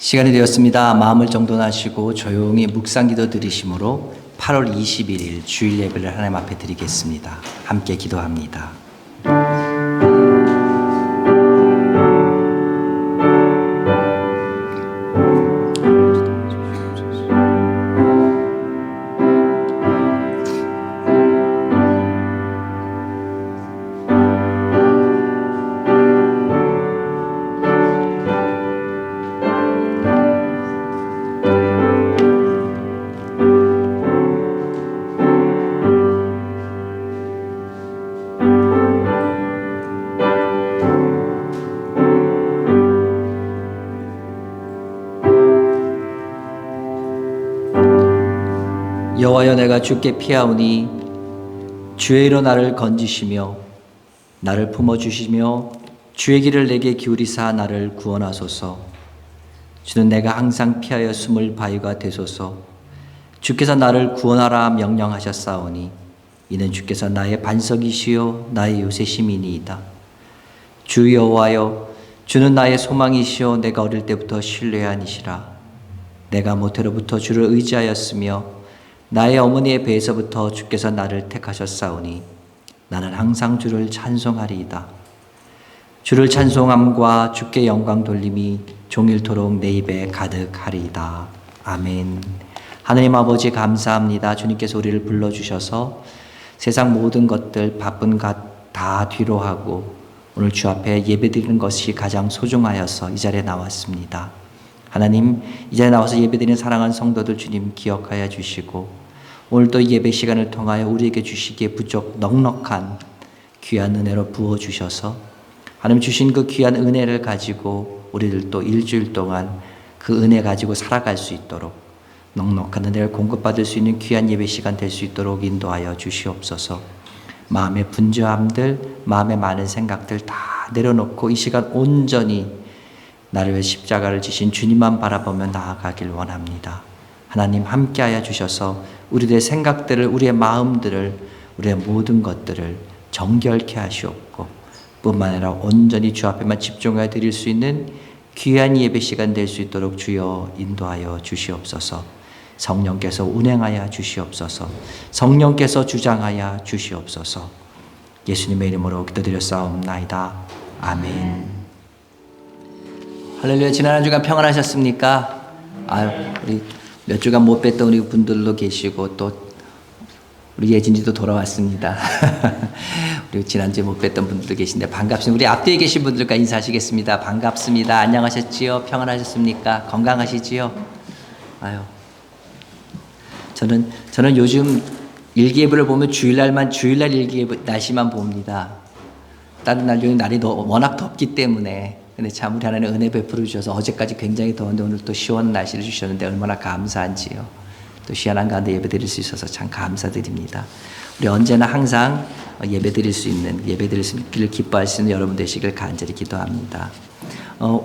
시간이 되었습니다. 마음을 정돈하시고 조용히 묵상기도 드리심으로 8월 21일 주일 예배를 하나님 앞에 드리겠습니다. 함께 기도합니다. 여호와여, 내가 주께 피하오니 주의 이로 나를 건지시며 나를 품어주시며 주의 길을 내게 기울이사 나를 구원하소서. 주는 내가 항상 피하여 숨을 바위가 되소서. 주께서 나를 구원하라 명령하셨사오니 이는 주께서 나의 반석이시요 나의 요새심이니이다. 주 여호와여, 주는 나의 소망이시요 내가 어릴 때부터 신뢰하니시라. 내가 모태로부터 주를 의지하였으며 나의 어머니의 배에서부터 주께서 나를 택하셨사오니 나는 항상 주를 찬송하리이다. 주를 찬송함과 주께 영광 돌림이 종일토록 내 입에 가득하리이다. 아멘. 하나님 아버지, 감사합니다. 주님께서 우리를 불러주셔서 세상 모든 것들 바쁜 것 다 뒤로 하고 오늘 주 앞에 예배드리는 것이 가장 소중하여서 이 자리에 나왔습니다. 하나님, 이 자리에 나와서 예배드리는 사랑하는 성도들 주님 기억하여 주시고 오늘도 예배 시간을 통하여 우리에게 주시기에 부족 넉넉한 귀한 은혜로 부어주셔서 하나님 주신 그 귀한 은혜를 가지고 우리들도 일주일 동안 그 은혜 가지고 살아갈 수 있도록 넉넉한 은혜를 공급받을 수 있는 귀한 예배 시간 될 수 있도록 인도하여 주시옵소서. 마음의 분주함들, 마음의 많은 생각들 다 내려놓고 이 시간 온전히 나를 위해 십자가를 지신 주님만 바라보며 나아가길 원합니다. 하나님 함께하여 주셔서 우리의 생각들을, 우리의 마음들을, 우리의 모든 것들을 정결케 하시옵고 뿐만 아니라 온전히 주 앞에만 집중하여 드릴 수 있는 귀한 예배 시간 될 수 있도록 주여 인도하여 주시옵소서. 성령께서 운행하여 주시옵소서. 성령께서 주장하여 주시옵소서. 예수님의 이름으로 기도드렸사옵나이다. 아멘. 할렐루야. 지난 한 주간 평안하셨습니까? 우리 몇 주간 못 뵀던 우리 분들도 계시고 또 우리 예진이도 돌아왔습니다. 우리 지난주에 못 뵀던 분들도 계신데 반갑습니다. 우리 앞뒤에 계신 분들과 인사하시겠습니다. 반갑습니다. 안녕하셨지요? 평안하셨습니까? 건강하시지요? 저는 요즘 일기예보를 보면 주일날 일기예보 날씨만 봅니다. 다른 날 날이 워낙 덥기 때문에. 근데 참 우리 하나님 은혜 베풀어 주셔서 어제까지 굉장히 더운데 오늘 또 시원한 날씨를 주셨는데 얼마나 감사한지요. 또 시원한 가운데 예배 드릴 수 있어서 참 감사드립니다. 우리 언제나 항상 예배 드릴 수 있기를 기뻐할 수 있는 여러분 되시길 간절히 기도합니다.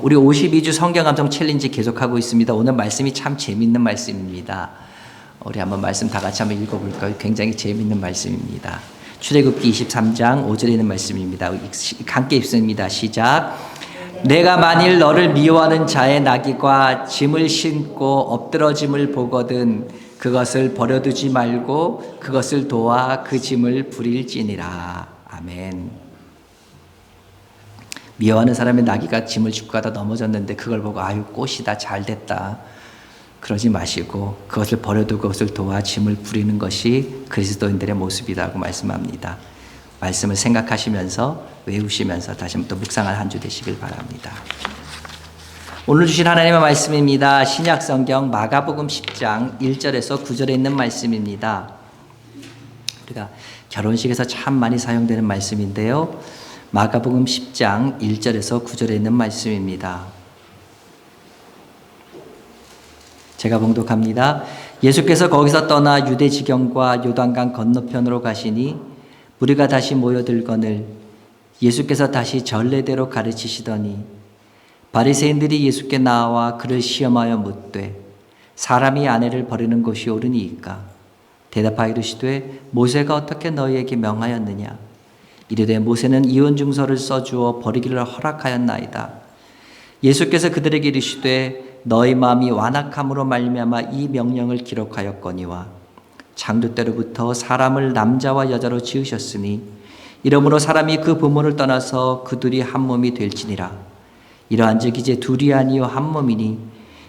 우리 52주 성경 감성 챌린지 계속하고 있습니다. 오늘 말씀이 참 재밌는 말씀입니다. 우리 한번 말씀 다 같이 한번 읽어볼까요? 굉장히 재밌는 말씀입니다. 출애굽기 23장 5절에 있는 말씀입니다. 함께 읽습니다. 시작. 내가 만일 너를 미워하는 자의 나귀가 짐을 싣고 엎드러짐을 보거든 그것을 버려두지 말고 그것을 도와 그 짐을 부릴지니라. 아멘. 미워하는 사람의 나귀가 짐을 싣고 가다 넘어졌는데 그걸 보고 아유 꽃이다 잘됐다 그러지 마시고 그것을 버려두고 그것을 도와 짐을 부리는 것이 그리스도인들의 모습이라고 말씀합니다. 말씀을 생각하시면서 외우시면서 다시 한번 또 묵상할 한 주 되시길 바랍니다. 오늘 주신 하나님의 말씀입니다. 신약성경 마가복음 10장 1절에서 9절에 있는 말씀입니다. 우리가 결혼식에서 참 많이 사용되는 말씀인데요. 마가복음 10장 1절에서 9절에 있는 말씀입니다. 제가 봉독합니다. 예수께서 거기서 떠나 유대 지경과 요단강 건너편으로 가시니 무리가 다시 모여들거늘 예수께서 다시 전례대로 가르치시더니 바리새인들이 예수께 나와 그를 시험하여 묻되 사람이 아내를 버리는 것이 옳으니이까? 대답하여 이르시되 모세가 어떻게 너희에게 명하였느냐? 이르되 모세는 이혼 증서를 써주어 버리기를 허락하였나이다. 예수께서 그들에게 이르시되 너희 마음이 완악함으로 말미암아 이 명령을 기록하였거니와 창조 때로부터 사람을 남자와 여자로 지으셨으니 이러므로 사람이 그 부모를 떠나서 그들이 한 몸이 될지니라. 이러한즉 이제 둘이 아니요 한 몸이니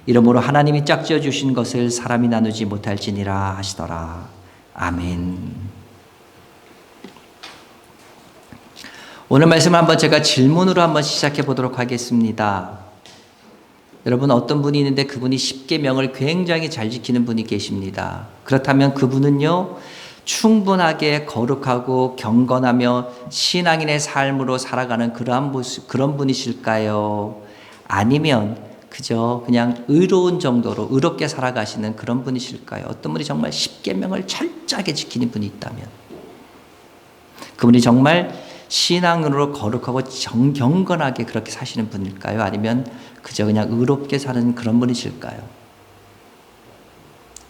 이러므로 하나님이 짝지어 주신 것을 사람이 나누지 못할지니라 하시더라. 아멘. 오늘 말씀을 한번 제가 질문으로 한번 시작해 보도록 하겠습니다. 여러분, 어떤 분이 있는데 그분이 십계명을 굉장히 잘 지키는 분이 계십니다. 그렇다면 그분은요, 충분하게 거룩하고 경건하며 신앙인의 삶으로 살아가는 그런 분이실까요? 아니면 그저 그냥 의로운 정도로 의롭게 살아가시는 그런 분이실까요? 어떤 분이 정말 십계명을 철저하게 지키는 분이 있다면 그분이 정말 신앙으로 거룩하고 경건하게 그렇게 사시는 분일까요? 아니면 그저 그냥 의롭게 사는 그런 분이실까요?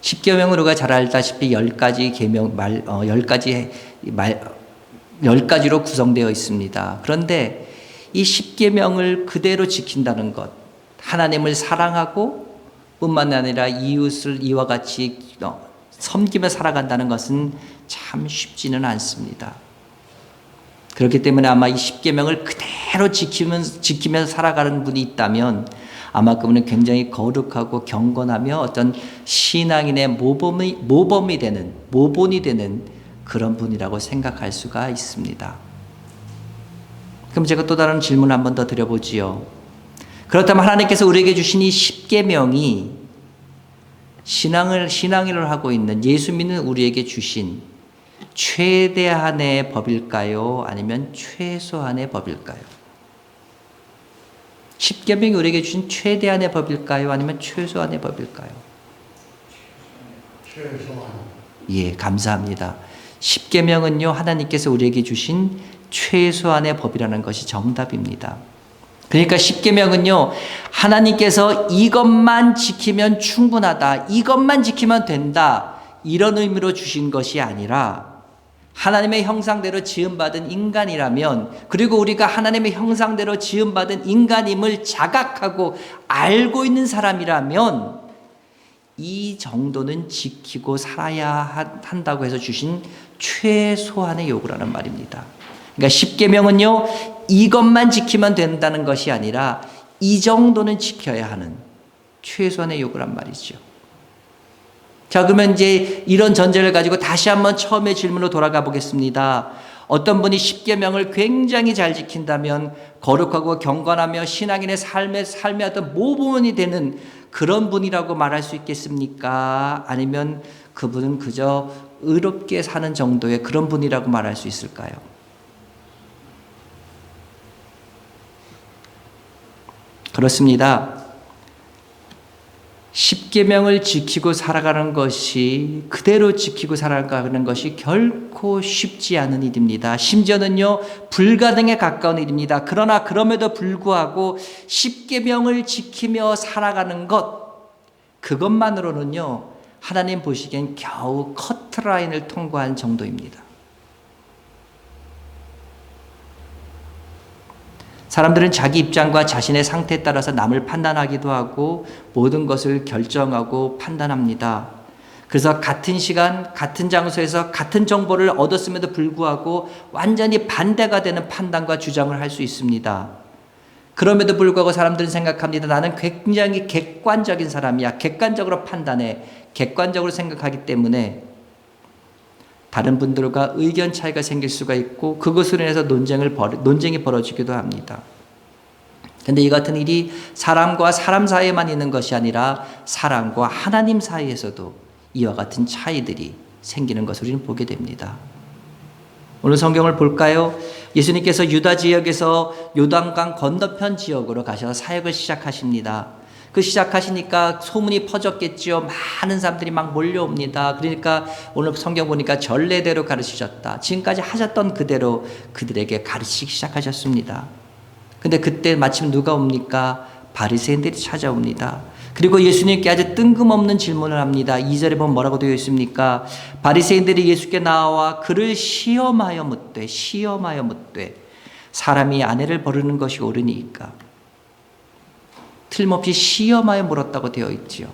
십계명은 우리가 잘 알다시피 10가지 계명 10가지로 구성되어 있습니다. 그런데 이 십계명을 그대로 지킨다는 것, 하나님을 사랑하고 뿐만 아니라 이웃을 이와 같이 섬기며 살아간다는 것은 참 쉽지는 않습니다. 그렇기 때문에 아마 이 십계명을 그대로 지키면서 살아가는 분이 있다면 아마 그분은 굉장히 거룩하고 경건하며 어떤 신앙인의 모범이 되는 그런 분이라고 생각할 수가 있습니다. 그럼 제가 또 다른 질문을 한 번 더 드려보지요. 그렇다면 하나님께서 우리에게 주신 이 십계명이 신앙인을 하고 있는 예수 믿는 우리에게 주신 최대한의 법일까요? 아니면 최소한의 법일까요? 십계명이 우리에게 주신 최대한의 법일까요? 아니면 최소한의 법일까요? 최소한. 예, 감사합니다. 십계명은요, 하나님께서 우리에게 주신 최소한의 법이라는 것이 정답입니다. 그러니까 십계명은요, 하나님께서 이것만 지키면 충분하다, 이것만 지키면 된다, 이런 의미로 주신 것이 아니라 하나님의 형상대로 지음받은 인간이라면, 그리고 우리가 하나님의 형상대로 지음받은 인간임을 자각하고 알고 있는 사람이라면 이 정도는 지키고 살아야 한다고 해서 주신 최소한의 요구라는 말입니다. 그러니까 십계명은요, 이것만 지키면 된다는 것이 아니라 이 정도는 지켜야 하는 최소한의 요구란 말이죠. 자, 그러면 이제 이런 전제를 가지고 다시 한번 처음의 질문으로 돌아가 보겠습니다. 어떤 분이 십계명을 굉장히 잘 지킨다면 거룩하고 경건하며 신앙인의 삶의 어떤 모범이 되는 그런 분이라고 말할 수 있겠습니까? 아니면 그분은 그저 의롭게 사는 정도의 그런 분이라고 말할 수 있을까요? 그렇습니다. 십계명을 지키고 살아가는 것이, 그대로 지키고 살아가는 것이 결코 쉽지 않은 일입니다. 심지어는요, 불가능에 가까운 일입니다. 그러나 그럼에도 불구하고 십계명을 지키며 살아가는 것, 그것만으로는요, 하나님 보시기엔 겨우 커트라인을 통과한 정도입니다. 사람들은 자기 입장과 자신의 상태에 따라서 남을 판단하기도 하고 모든 것을 결정하고 판단합니다. 그래서 같은 시간, 같은 장소에서 같은 정보를 얻었음에도 불구하고 완전히 반대가 되는 판단과 주장을 할 수 있습니다. 그럼에도 불구하고 사람들은 생각합니다. 나는 굉장히 객관적인 사람이야. 객관적으로 판단해. 객관적으로 생각하기 때문에 다른 분들과 의견 차이가 생길 수가 있고 그것으로 인해서 논쟁이 벌어지기도 합니다. 그런데 이 같은 일이 사람과 사람 사이에만 있는 것이 아니라 사람과 하나님 사이에서도 이와 같은 차이들이 생기는 것을 우리는 보게 됩니다. 오늘 성경을 볼까요? 예수님께서 유다 지역에서 요단강 건너편 지역으로 가셔서 사역을 시작하십니다. 그 시작하시니까 소문이 퍼졌겠지요. 많은 사람들이 막 몰려옵니다. 그러니까 오늘 성경 보니까 전례대로 가르치셨다. 지금까지 하셨던 그대로 그들에게 가르치기 시작하셨습니다. 근데 그때 마침 누가 옵니까? 바리새인들이 찾아옵니다. 그리고 예수님께 아주 뜬금없는 질문을 합니다. 2절에 보면 뭐라고 되어 있습니까? 바리새인들이 예수께 나와 그를 시험하여 묻되 사람이 아내를 버리는 것이 옳으니까. 틀림없이 시험하여 물었다고 되어 있지요.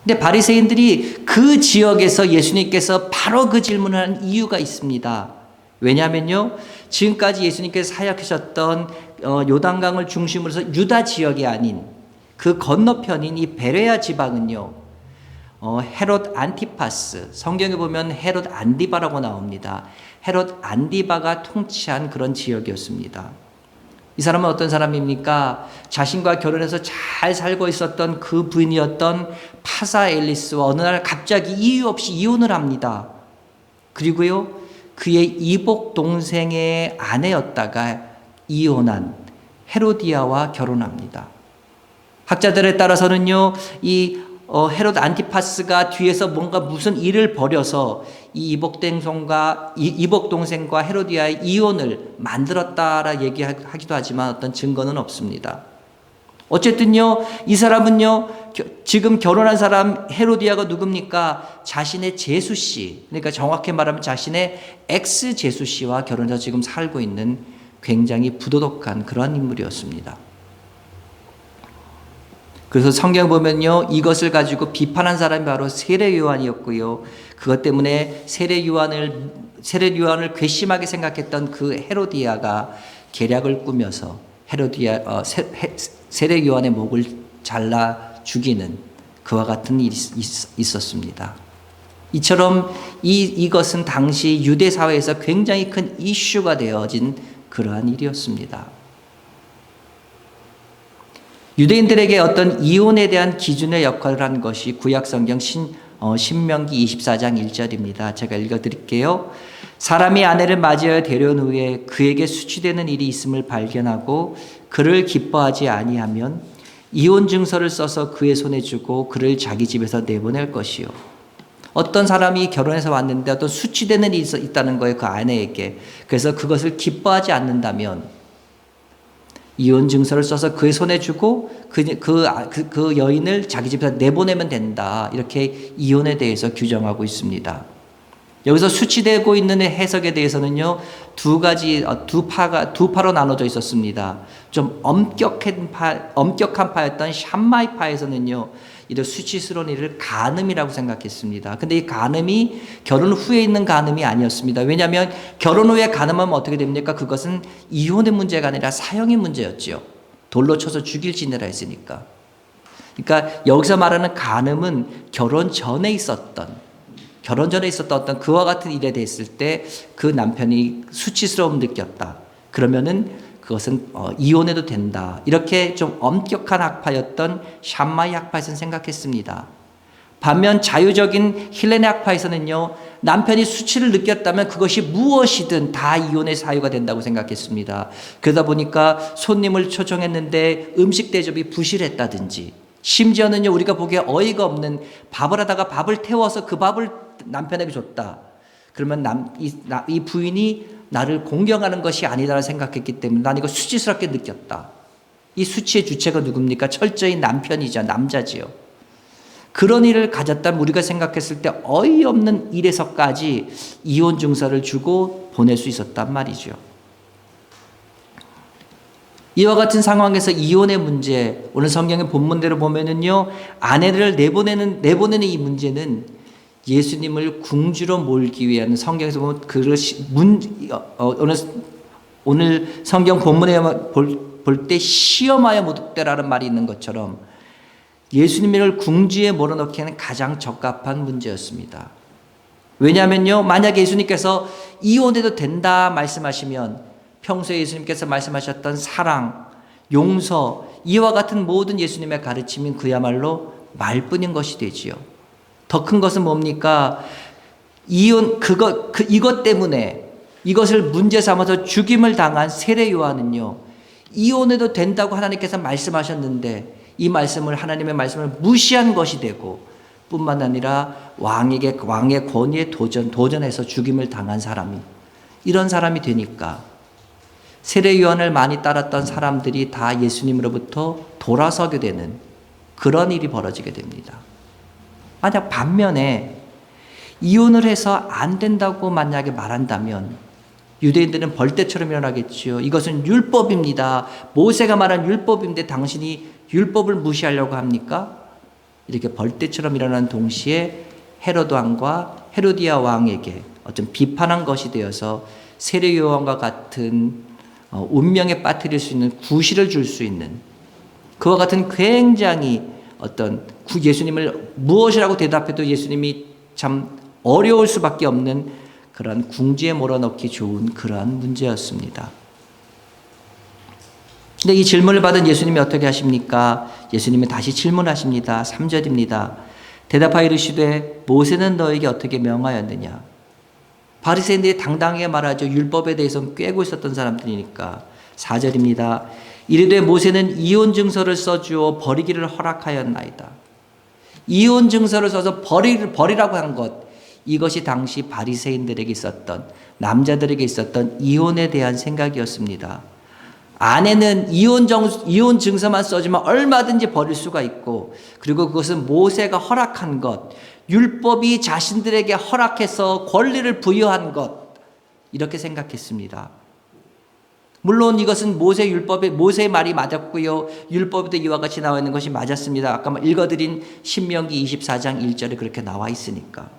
근데 바리새인들이 그 지역에서 예수님께서 바로 그 질문을 한 이유가 있습니다. 왜냐하면요, 지금까지 예수님께서 사역하셨던 요단강을 중심으로 해서 유다 지역이 아닌 그 건너편인 이 베레아 지방은요, 헤롯 안티파스, 성경에 보면 헤롯 안디바라고 나옵니다. 헤롯 안디바가 통치한 그런 지역이었습니다. 이 사람은 어떤 사람입니까? 자신과 결혼해서 잘 살고 있었던 그 부인이었던 파사 앨리스와 어느 날 갑자기 이유 없이 이혼을 합니다. 그리고요, 그의 이복 동생의 아내였다가 이혼한 헤로디아와 결혼합니다. 학자들에 따라서는요, 이 헤롯 안티파스가 뒤에서 뭔가 무슨 일을 벌여서 이 이복 동생과 헤로디아의 이혼을 만들었다라 얘기하기도 하지만 어떤 증거는 없습니다. 어쨌든요, 이 사람은요, 지금 결혼한 사람 헤로디아가 누굽니까? 자신의 제수 씨, 그러니까 정확히 말하면 자신의 엑스 제수 씨와 결혼해서 지금 살고 있는 굉장히 부도덕한 그러한 인물이었습니다. 그래서 성경 보면요, 이것을 가지고 비판한 사람이 바로 세례 요한이었고요. 그것 때문에 세례 요한을 괘씸하게 생각했던 그 헤로디아가 계략을 꾸며서 세례 요한의 목을 잘라 죽이는 그와 같은 일이 있었습니다. 이처럼 이것은 당시 유대 사회에서 굉장히 큰 이슈가 되어진 그러한 일이었습니다. 유대인들에게 어떤 이혼에 대한 기준의 역할을 한 것이 구약성경 신명기 24장 1절입니다. 제가 읽어드릴게요. 사람이 아내를 맞이하여 데려온 후에 그에게 수치되는 일이 있음을 발견하고 그를 기뻐하지 아니하면 이혼 증서를 써서 그의 손에 주고 그를 자기 집에서 내보낼 것이요. 어떤 사람이 결혼해서 왔는데 어떤 수치되는 일이 있다는 거예요, 그 아내에게. 그래서 그것을 기뻐하지 않는다면 이혼 증서를 써서 그의 손에 주고 그 여인을 자기 집에서 내보내면 된다. 이렇게 이혼에 대해서 규정하고 있습니다. 여기서 수치되고 있는 해석에 대해서는요, 두 파로 나눠져 있었습니다. 좀 엄격한 파였던 샴마이 파에서는요, 이런 수치스러운 일을 간음이라고 생각했습니다. 근데 이 간음이 결혼 후에 있는 간음이 아니었습니다. 왜냐하면 결혼 후에 간음하면 어떻게 됩니까? 그것은 이혼의 문제가 아니라 사형의 문제였지요. 돌로 쳐서 죽일 짓이라 했으니까. 그러니까 여기서 말하는 간음은 결혼 전에 있었던 어떤 그와 같은 일에 대했을 때 그 남편이 수치스러움 느꼈다. 그러면은 그것은 이혼해도 된다. 이렇게 좀 엄격한 학파였던 샴마이 학파에서는 생각했습니다. 반면 자유적인 힐레네 학파에서는요, 남편이 수치를 느꼈다면 그것이 무엇이든 다 이혼의 사유가 된다고 생각했습니다. 그러다 보니까 손님을 초청했는데 음식 대접이 부실했다든지, 심지어는요, 우리가 보기에 어이가 없는 밥을 하다가 밥을 태워서 그 밥을 남편에게 줬다. 그러면 이 부인이 나를 공경하는 것이 아니다라고 생각했기 때문에 난 이거 수치스럽게 느꼈다. 이 수치의 주체가 누굽니까? 철저히 남편이죠. 남자지요. 그런 일을 가졌다면 우리가 생각했을 때 어이없는 일에서까지 이혼 증서를 주고 보낼 수 있었단 말이죠. 이와 같은 상황에서 이혼의 문제, 오늘 성경의 본문대로 보면은요, 아내를 내보내는 이 문제는 예수님을 궁지로 몰기 위한, 성경에서 보면 오늘 성경 본문에 볼 때 시험하여 모독되라는 말이 있는 것처럼 예수님을 궁지에 몰아넣기에는 가장 적합한 문제였습니다. 왜냐하면요, 만약에 예수님께서 이혼해도 된다 말씀하시면 평소에 예수님께서 말씀하셨던 사랑, 용서, 이와 같은 모든 예수님의 가르침은 그야말로 말뿐인 것이 되지요. 더 큰 것은 뭡니까? 이것 때문에 이것을 문제 삼아서 죽임을 당한 세례 요한은요, 이혼해도 된다고 하나님께서 말씀하셨는데 이 하나님의 말씀을 무시한 것이 되고, 뿐만 아니라 왕의 권위에 도전해서 죽임을 당한 사람이, 이런 사람이 되니까 세례 요한을 많이 따랐던 사람들이 다 예수님으로부터 돌아서게 되는 그런 일이 벌어지게 됩니다. 만약 반면에 이혼을 해서 안 된다고 만약에 말한다면 유대인들은 벌떼처럼 일어나겠지요. 이것은 율법입니다. 모세가 말한 율법인데 당신이 율법을 무시하려고 합니까? 이렇게 벌떼처럼 일어난 동시에 헤로드 왕과 헤로디아 왕에게 어떤 비판한 것이 되어서 세례 요한과 같은 운명에 빠뜨릴 수 있는 구실을 줄 수 있는 그와 같은 굉장히 어떤 예수님을 무엇이라고 대답해도 예수님이 참 어려울 수밖에 없는 그런 궁지에 몰아넣기 좋은 그러한 문제였습니다. 근데 이 질문을 받은 예수님이 어떻게 하십니까? 예수님이 다시 질문하십니다. 3절입니다. 대답하여 이르시되 모세는 너에게 어떻게 명하였느냐? 바리새인들이 당당하게 말하죠. 율법에 대해서는 꿰고 있었던 사람들이니까. 4절입니다. 이르되 모세는 이혼 증서를 써주어 버리기를 허락하였나이다. 이혼 증서를 써서 버리라고 한 것, 이것이 당시 바리새인들에게 있었던, 남자들에게 있었던 이혼에 대한 생각이었습니다. 아내는 이혼 증서만 써주면 얼마든지 버릴 수가 있고, 그리고 그것은 모세가 허락한 것, 율법이 자신들에게 허락해서 권리를 부여한 것, 이렇게 생각했습니다. 물론 이것은 모세의 말이 맞았고요. 율법에도 이와 같이 나와 있는 것이 맞았습니다. 아까 읽어드린 신명기 24장 1절에 그렇게 나와 있으니까.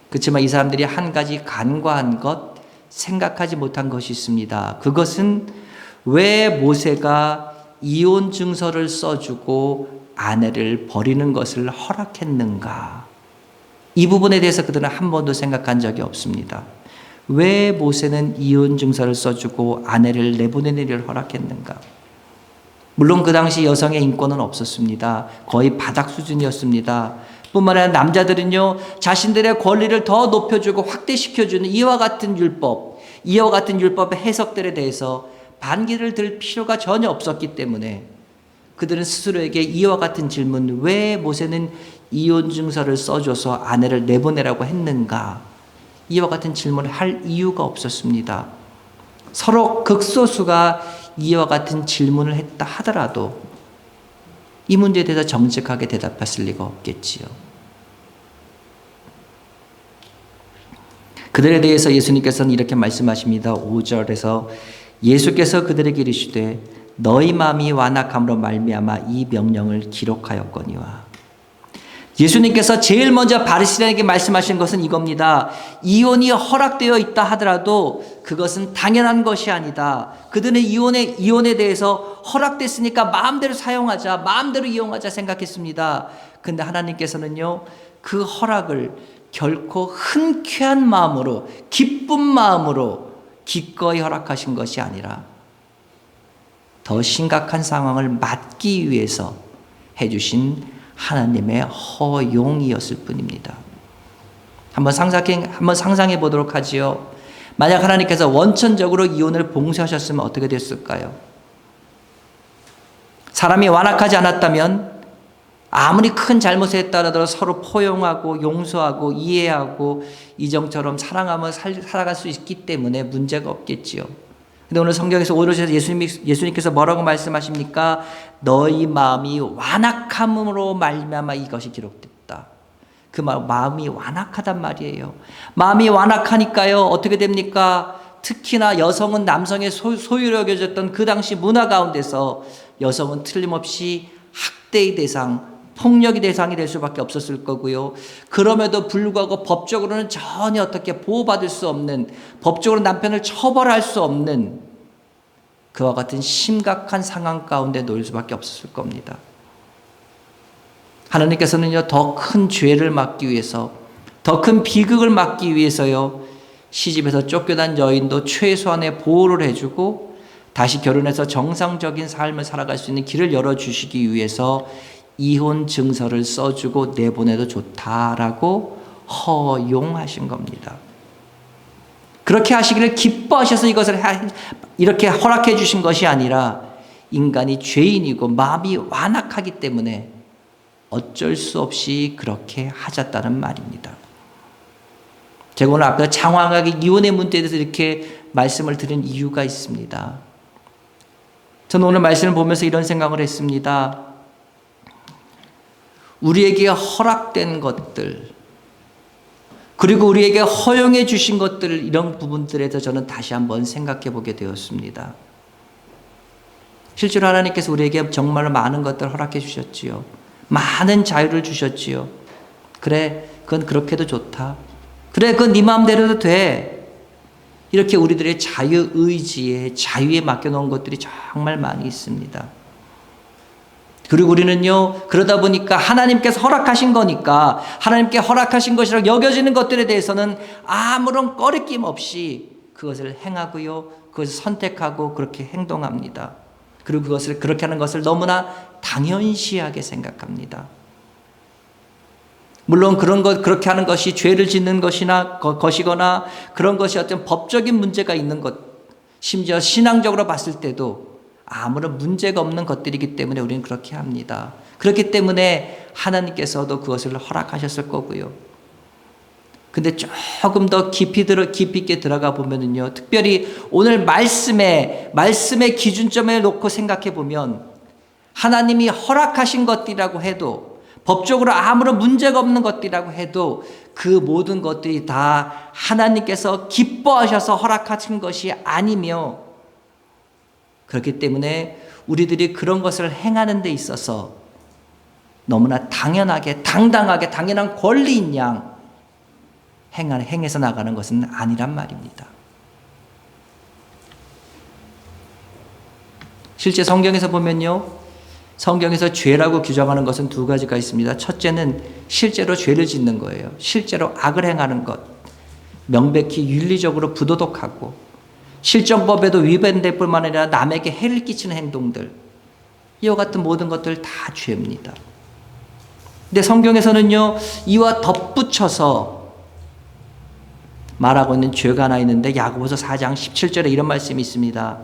그렇지만 이 사람들이 한 가지 간과한 것, 생각하지 못한 것이 있습니다. 그것은 왜 모세가 이혼 증서를 써주고 아내를 버리는 것을 허락했는가? 이 부분에 대해서 그들은 한 번도 생각한 적이 없습니다. 왜 모세는 이혼 증서를 써주고 아내를 내보내는 일을 허락했는가? 물론 그 당시 여성의 인권은 없었습니다. 거의 바닥 수준이었습니다. 뿐만 아니라 남자들은요, 자신들의 권리를 더 높여주고 확대시켜주는 이와 같은 율법의 해석들에 대해서 반기를 들 필요가 전혀 없었기 때문에 그들은 스스로에게 이와 같은 질문, 왜 모세는 이혼 증서를 써줘서 아내를 내보내라고 했는가? 이와 같은 질문을 할 이유가 없었습니다. 서로 극소수가 이와 같은 질문을 했다 하더라도 이 문제에 대해서 정직하게 대답했을 리가 없겠지요. 그들에 대해서 예수님께서는 이렇게 말씀하십니다. 5절에서 예수께서 그들에게 이르시되 너희 마음이 완악함으로 말미암아 이 명령을 기록하였거니와. 예수님께서 제일 먼저 바리새인에게 말씀하신 것은 이겁니다. 이혼이 허락되어 있다 하더라도 그것은 당연한 것이 아니다. 그들은 이혼에 대해서 허락됐으니까 마음대로 사용하자, 마음대로 이용하자 생각했습니다. 근데 하나님께서는요, 그 허락을 결코 흔쾌한 마음으로, 기쁜 마음으로 기꺼이 허락하신 것이 아니라 더 심각한 상황을 막기 위해서 해주신 하나님의 허용이었을 뿐입니다. 한번 상상해 보도록 하지요. 만약 하나님께서 원천적으로 이혼을 봉쇄하셨으면 어떻게 됐을까요? 사람이 완악하지 않았다면 아무리 큰 잘못을 했다 하더라도 서로 포용하고 용서하고 이해하고 이정처럼 사랑하며 살아갈 수 있기 때문에 문제가 없겠지요. 근데 오늘 성경에서 예수님께서 뭐라고 말씀하십니까? 너희 마음이 완악함으로 말미암아 이것이 기록됐다. 그 마음이 완악하단 말이에요. 마음이 완악하니까요, 어떻게 됩니까? 특히나 여성은 남성의 소유로 여겨졌던 그 당시 문화 가운데서 여성은 틀림없이 학대의 대상, 폭력의 대상이 될 수밖에 없었을 거고요. 그럼에도 불구하고 법적으로는 전혀 어떻게 보호받을 수 없는, 법적으로 남편을 처벌할 수 없는 그와 같은 심각한 상황 가운데 놓일 수밖에 없었을 겁니다. 하나님께서는요, 더 큰 죄를 막기 위해서, 더 큰 비극을 막기 위해서요, 시집에서 쫓겨난 여인도 최소한의 보호를 해주고 다시 결혼해서 정상적인 삶을 살아갈 수 있는 길을 열어주시기 위해서 이혼 증서를 써주고 내보내도 좋다라고 허용하신 겁니다. 그렇게 하시기를 기뻐하셔서 이것을 이렇게 허락해 주신 것이 아니라 인간이 죄인이고 마음이 완악하기 때문에 어쩔 수 없이 그렇게 하셨다는 말입니다. 제가 오늘 앞에서 장황하게 이혼의 문제에 대해서 이렇게 말씀을 드린 이유가 있습니다. 저는 오늘 말씀을 보면서 이런 생각을 했습니다. 우리에게 허락된 것들, 그리고 우리에게 허용해 주신 것들, 이런 부분들에 대해서 저는 다시 한번 생각해 보게 되었습니다. 실제로 하나님께서 우리에게 정말로 많은 것들을 허락해 주셨지요. 많은 자유를 주셨지요. 그래, 그건 그렇게도 좋다. 그래, 그건 네 마음대로도 돼. 이렇게 우리들의 자유의지에, 자유에 맡겨놓은 것들이 정말 많이 있습니다. 그리고 우리는요, 그러다 보니까 하나님께서 허락하신 거니까, 하나님께 허락하신 것이라고 여겨지는 것들에 대해서는 아무런 꺼리낌 없이 그것을 행하고요, 그것을 선택하고 그렇게 행동합니다. 그리고 그것을 그렇게 하는 것을 너무나 당연시하게 생각합니다. 물론 그렇게 하는 것이 죄를 짓는 것이거나 그런 것이 어떤 법적인 문제가 있는 것, 심지어 신앙적으로 봤을 때도 아무런 문제가 없는 것들이기 때문에 우리는 그렇게 합니다. 그렇기 때문에 하나님께서도 그것을 허락하셨을 거고요. 근데 조금 더 깊이 있게 들어가 보면은요, 특별히 오늘 말씀의 기준점에 놓고 생각해 보면 하나님이 허락하신 것들이라고 해도, 법적으로 아무런 문제가 없는 것들이라고 해도 그 모든 것들이 다 하나님께서 기뻐하셔서 허락하신 것이 아니며, 그렇기 때문에 우리들이 그런 것을 행하는 데 있어서 너무나 당연하게, 당당하게, 당연한 권리인 양 행해서 나가는 것은 아니란 말입니다. 실제 성경에서 보면요, 성경에서 죄라고 규정하는 것은 두 가지가 있습니다. 첫째는 실제로 죄를 짓는 거예요. 실제로 악을 행하는 것. 명백히 윤리적으로 부도덕하고 실정법에도 위반될 뿐만 아니라 남에게 해를 끼치는 행동들. 이와 같은 모든 것들 다 죄입니다. 근데 성경에서는요, 이와 덧붙여서 말하고 있는 죄가 하나 있는데, 야고보서 4장 17절에 이런 말씀이 있습니다.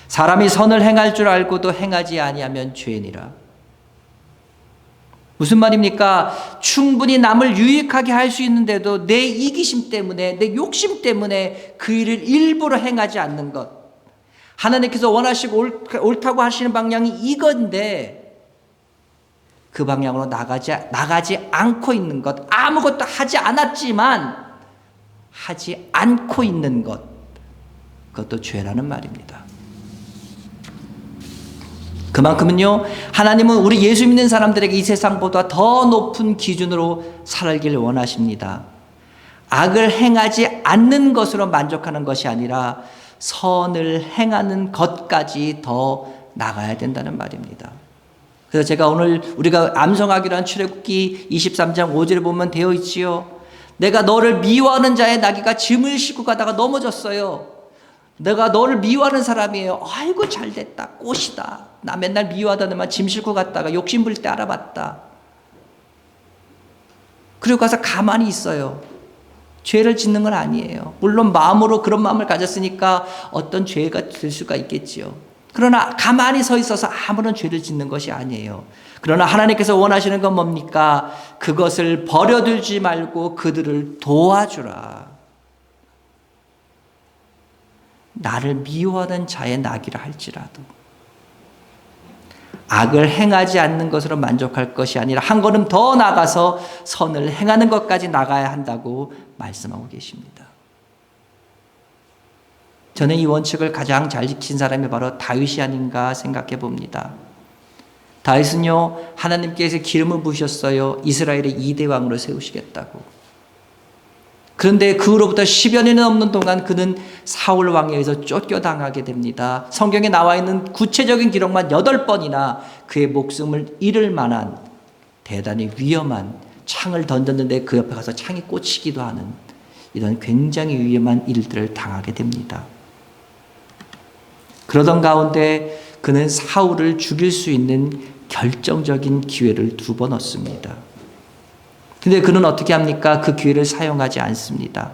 사람이 선을 행할 줄 알고도 행하지 아니하면 죄니라. 무슨 말입니까? 충분히 남을 유익하게 할 수 있는데도 내 이기심 때문에, 내 욕심 때문에 그 일을 일부러 행하지 않는 것. 하나님께서 원하시고 옳다고 하시는 방향이 이건데 그 방향으로 나가지 않고 있는 것, 아무것도 하지 않았지만 하지 않고 있는 것, 그것도 죄라는 말입니다. 그만큼은요, 하나님은 우리 예수 믿는 사람들에게 이 세상보다 더 높은 기준으로 살길 원하십니다. 악을 행하지 않는 것으로 만족하는 것이 아니라 선을 행하는 것까지 더 나가야 된다는 말입니다. 그래서 제가 오늘 우리가 암송하기로 한 출애굽기 23장 5절에 보면 되어 있지요. 내가 너를 미워하는 자의 나귀가 짐을 싣고 가다가 넘어졌어요. 내가 너를 미워하는 사람이에요. 아이고 잘됐다, 꽃이다. 나 맨날 미워하다더만 짐 싣고 갔다가 욕심 부릴 때 알아봤다. 그리고 가서 가만히 있어요. 죄를 짓는 건 아니에요. 물론 마음으로 그런 마음을 가졌으니까 어떤 죄가 될 수가 있겠지요. 그러나 가만히 서 있어서 아무런 죄를 짓는 것이 아니에요. 그러나 하나님께서 원하시는 건 뭡니까? 그것을 버려두지 말고 그들을 도와주라. 나를 미워하는 자의 나귀라 할지라도 악을 행하지 않는 것으로 만족할 것이 아니라 한 걸음 더 나가서 선을 행하는 것까지 나가야 한다고 말씀하고 계십니다. 저는 이 원칙을 가장 잘 지킨 사람이 바로 다윗이 아닌가 생각해 봅니다. 다윗은요, 하나님께서 기름을 부으셨어요. 이스라엘의 2대 왕으로 세우시겠다고. 그런데 그 후로부터 10여 년이 넘는 동안 그는 사울 왕에 의해서 쫓겨당하게 됩니다. 성경에 나와 있는 구체적인 기록만 8번이나 그의 목숨을 잃을 만한 대단히 위험한, 창을 던졌는데 그 옆에 가서 창이 꽂히기도 하는 이런 굉장히 위험한 일들을 당하게 됩니다. 그러던 가운데 그는 사울을 죽일 수 있는 결정적인 기회를 2번 얻습니다. 근데 그는 어떻게 합니까? 그 기회를 사용하지 않습니다.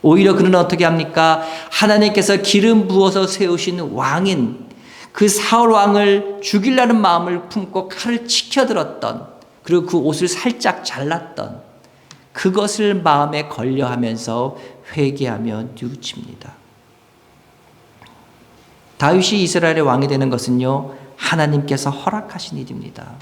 오히려 그는 어떻게 합니까? 하나님께서 기름 부어서 세우신 왕인 그 사울 왕을 죽이려는 마음을 품고 칼을 치켜들었던, 그리고 그 옷을 살짝 잘랐던 그것을 마음에 걸려하면서 회개하며 뉘우칩니다. 다윗이 이스라엘의 왕이 되는 것은요, 하나님께서 허락하신 일입니다.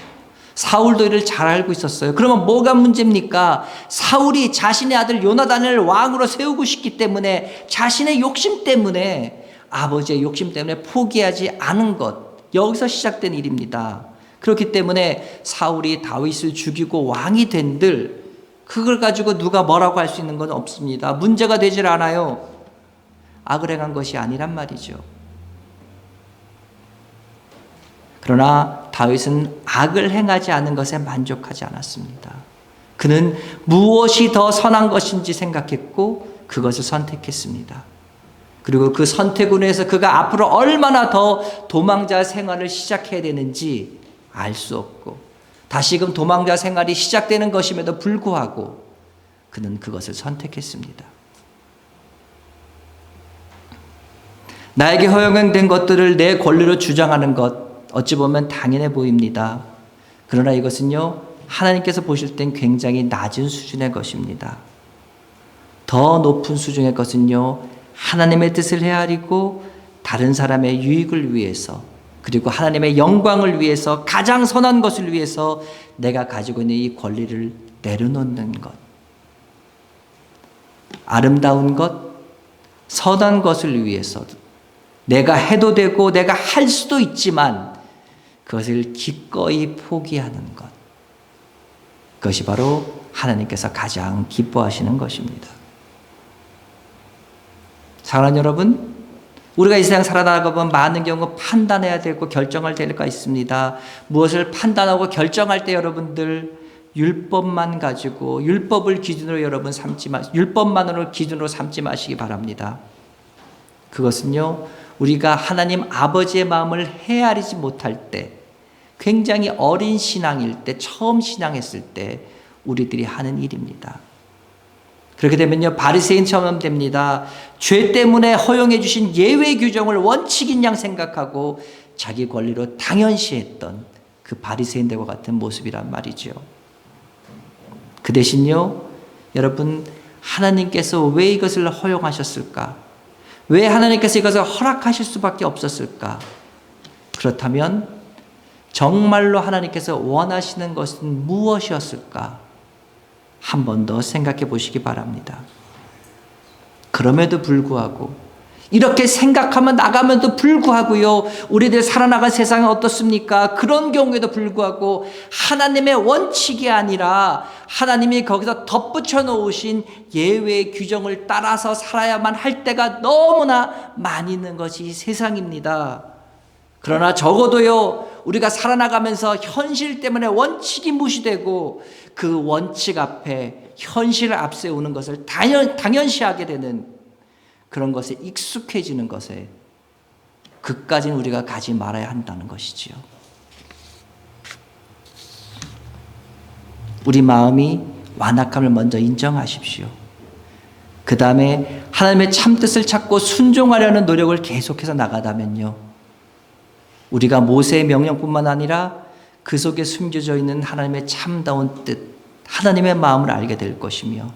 사울도 이를 잘 알고 있었어요. 그러면 뭐가 문제입니까? 사울이 자신의 아들 요나단을 왕으로 세우고 싶기 때문에, 자신의 욕심 때문에, 아버지의 욕심 때문에 포기하지 않은 것, 여기서 시작된 일입니다. 그렇기 때문에 사울이 다윗을 죽이고 왕이 된들 그걸 가지고 누가 뭐라고 할 수 있는 건 없습니다. 문제가 되질 않아요. 악을 행한 것이 아니란 말이죠. 그러나 다윗은 악을 행하지 않은 것에 만족하지 않았습니다. 그는 무엇이 더 선한 것인지 생각했고 그것을 선택했습니다. 그리고 그 선택으로 해서 그가 앞으로 얼마나 더 도망자 생활을 시작해야 되는지 알 수 없고 다시금 도망자 생활이 시작되는 것임에도 불구하고 그는 그것을 선택했습니다. 나에게 허용된 것들을 내 권리로 주장하는 것 어찌 보면 당연해 보입니다. 그러나 이것은요 하나님께서 보실 땐 굉장히 낮은 수준의 것입니다. 더 높은 수준의 것은요 하나님의 뜻을 헤아리고 다른 사람의 유익을 위해서 그리고 하나님의 영광을 위해서 가장 선한 것을 위해서 내가 가지고 있는 이 권리를 내려놓는 것, 아름다운 것, 선한 것을 위해서 내가 해도 되고 내가 할 수도 있지만 그것을 기꺼이 포기하는 것, 그것이 바로 하나님께서 가장 기뻐하시는 것입니다. 사랑하는 여러분, 우리가 이 세상 살아나가 보면 많은 경우 판단해야 되고 결정할 때가 있습니다. 무엇을 판단하고 결정할 때 여러분들 율법만 가지고 율법을 기준으로 여러분 율법만으로 기준으로 삼지 마시기 바랍니다. 그것은요 우리가 하나님 아버지의 마음을 헤아리지 못할 때 굉장히 어린 신앙일 때 처음 신앙했을 때 우리들이 하는 일입니다. 그렇게 되면요 바리새인처럼 됩니다. 죄 때문에 허용해 주신 예외 규정을 원칙인 양 생각하고 자기 권리로 당연시했던 그 바리새인들과 같은 모습이란 말이죠. 그 대신요 여러분 하나님께서 왜 이것을 허용하셨을까? 왜 하나님께서 이것을 허락하실 수밖에 없었을까? 그렇다면 정말로 하나님께서 원하시는 것은 무엇이었을까? 한 번 더 생각해 보시기 바랍니다. 그럼에도 불구하고 이렇게 생각하면 나감에도 불구하고요 우리들 살아나간 세상은 어떻습니까? 그런 경우에도 불구하고 하나님의 원칙이 아니라 하나님이 거기서 덧붙여 놓으신 예외 규정을 따라서 살아야만 할 때가 너무나 많이 있는 것이 세상입니다. 그러나 적어도요 우리가 살아나가면서 현실 때문에 원칙이 무시되고 그 원칙 앞에 현실을 앞세우는 것을 당연시하게 되는 그런 것에 익숙해지는 것에 그까지는 우리가 가지 말아야 한다는 것이지요. 우리 마음이 완악함을 먼저 인정하십시오. 그 다음에 하나님의 참뜻을 찾고 순종하려는 노력을 계속해서 나가다면요 우리가 모세의 명령뿐만 아니라 그 속에 숨겨져 있는 하나님의 참다운 뜻, 하나님의 마음을 알게 될 것이며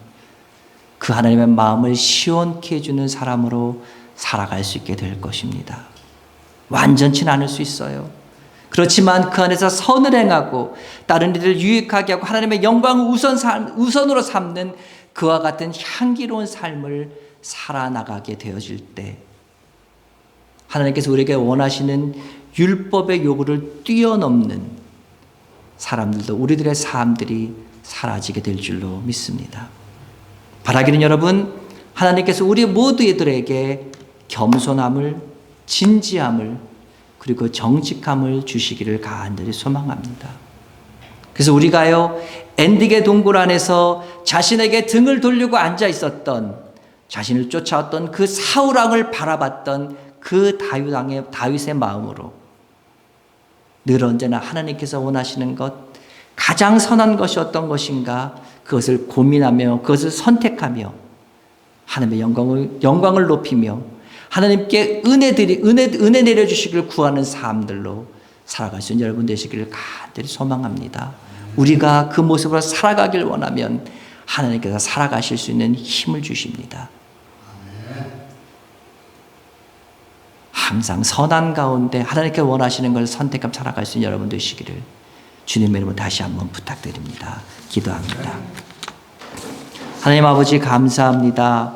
그 하나님의 마음을 시원케 해주는 사람으로 살아갈 수 있게 될 것입니다. 완전치는 않을 수 있어요. 그렇지만 그 안에서 선을 행하고 다른 이들을 유익하게 하고 하나님의 영광을 우선으로 삼는 그와 같은 향기로운 삶을 살아나가게 되어질 때 하나님께서 우리에게 원하시는 율법의 요구를 뛰어넘는 사람들도 우리들의 삶들이 사라지게 될 줄로 믿습니다. 바라기는 여러분 하나님께서 우리 모두들에게 겸손함을 진지함을 그리고 정직함을 주시기를 간절히 소망합니다. 그래서 우리가요 엔딩의 동굴 안에서 자신에게 등을 돌리고 앉아 있었던 자신을 쫓아왔던 그 사울 왕을 바라봤던 그 다윗의 마음으로 늘 언제나 하나님께서 원하시는 것 가장 선한 것이 어떤 것인가 그것을 고민하며 그것을 선택하며 하나님의 영광을 높이며 하나님께 은혜 내려주시기를 구하는 삶들로 살아갈 수 있는 여러분 되시기를 간절히 소망합니다. 우리가 그 모습으로 살아가길 원하면 하나님께서 살아가실 수 있는 힘을 주십니다. 항상 선한 가운데 하나님께 원하시는 걸 선택하며 살아갈 수 있는 여러분 되시기를 주님의 이름으로 다시 한번 부탁드립니다. 기도합니다. 하나님 아버지 감사합니다.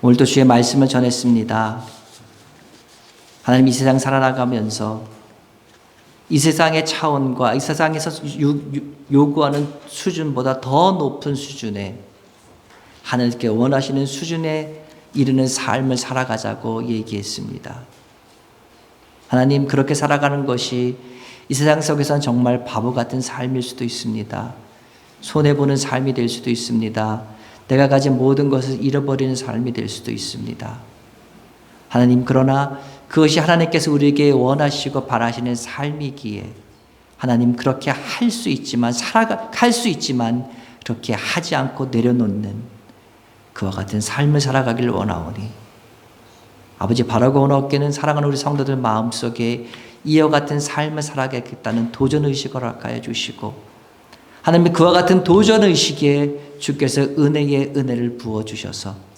오늘도 주의 말씀을 전했습니다. 하나님, 이 세상 살아나가면서 이 세상의 차원과 이 세상에서 요구하는 수준보다 더 높은 수준에, 하나님께 원하시는 수준에 이르는 삶을 살아가자고 얘기했습니다. 하나님, 그렇게 살아가는 것이 이 세상 속에서는 정말 바보 같은 삶일 수도 있습니다. 손해보는 삶이 될 수도 있습니다. 내가 가진 모든 것을 잃어버리는 삶이 될 수도 있습니다. 하나님, 그러나 그것이 하나님께서 우리에게 원하시고 바라시는 삶이기에 하나님, 그렇게 할 수 있지만 그렇게 하지 않고 내려놓는 그와 같은 삶을 살아가길 원하오니, 아버지, 바라고 원하옵기는 사랑하는 우리 성도들 마음속에 이와 같은 삶을 살아가겠다는 도전의식을 허락하여 주시고, 하나님, 그와 같은 도전의식에 주께서 은혜의 은혜를 부어주셔서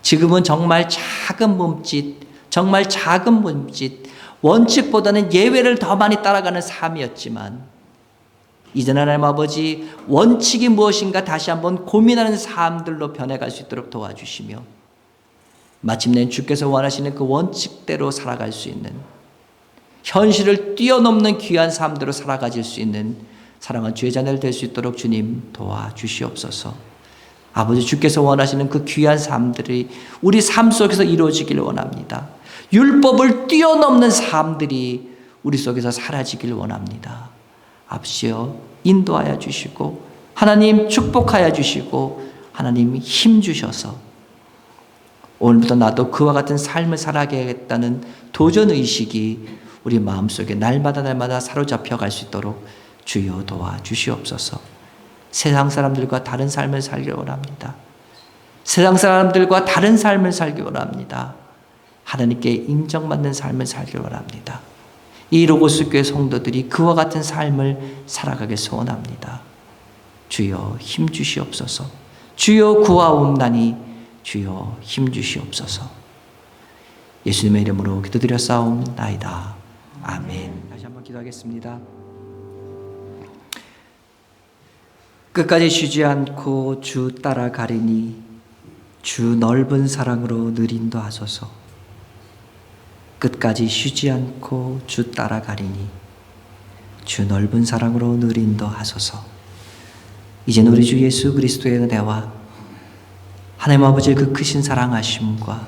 지금은 정말 작은 몸짓, 원칙보다는 예외를 더 많이 따라가는 삶이었지만, 이제는 하나님 아버지, 원칙이 무엇인가 다시 한번 고민하는 삶들로 변해갈 수 있도록 도와주시며, 마침내 주께서 원하시는 그 원칙대로 살아갈 수 있는, 현실을 뛰어넘는 귀한 삶대로 살아가질 수 있는 사랑하는 주의 자녀들 될 수 있도록 주님 도와주시옵소서. 아버지, 주께서 원하시는 그 귀한 삶들이 우리 삶 속에서 이루어지길 원합니다. 율법을 뛰어넘는 삶들이 우리 속에서 사라지길 원합니다. 아버지여, 인도하여 주시고, 하나님 축복하여 주시고, 하나님 힘 주셔서 오늘부터 나도 그와 같은 삶을 살아가겠다는 도전의식이 우리 마음속에 날마다 사로잡혀 갈 수 있도록 주여 도와주시옵소서. 세상 사람들과 다른 삶을 살기 원합니다. 세상 사람들과 다른 삶을 살기 원합니다. 하나님께 인정받는 삶을 살기 원합니다. 이 로고스 교회 성도들이 그와 같은 삶을 살아가길 소원합니다. 주여 힘 주시옵소서. 주여 구하옵나니 주여 힘 주시옵소서. 예수님의 이름으로 기도드렸사옵나이다. 아멘. 다시 한번 기도하겠습니다. 끝까지 쉬지 않고 주 따라가리니 주 넓은 사랑으로 늘 인도하소서. 끝까지 쉬지 않고 주 따라가리니 주 넓은 사랑으로 늘 인도하소서. 이제는 우리 주 예수 그리스도의 은혜와 하나님 아버지의 그 크신 사랑하심과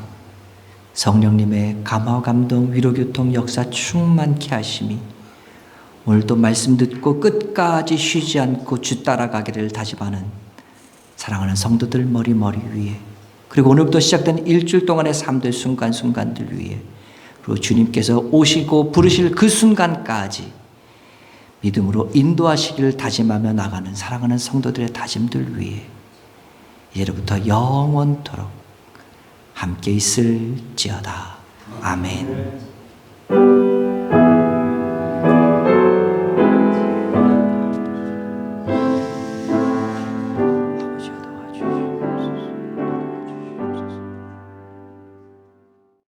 성령님의 감화 감동 위로 교통 역사 충만케 하심이 오늘도 말씀 듣고 끝까지 쉬지 않고 주 따라가기를 다짐하는 사랑하는 성도들 머리 위에, 그리고 오늘부터 시작된 일주일 동안의 삶들 순간순간들 위에, 그리고 주님께서 오시고 부르실 그 순간까지 믿음으로 인도하시기를 다짐하며 나가는 사랑하는 성도들의 다짐들 위에 이제부터 영원토록 함께 있을지어다. 아멘.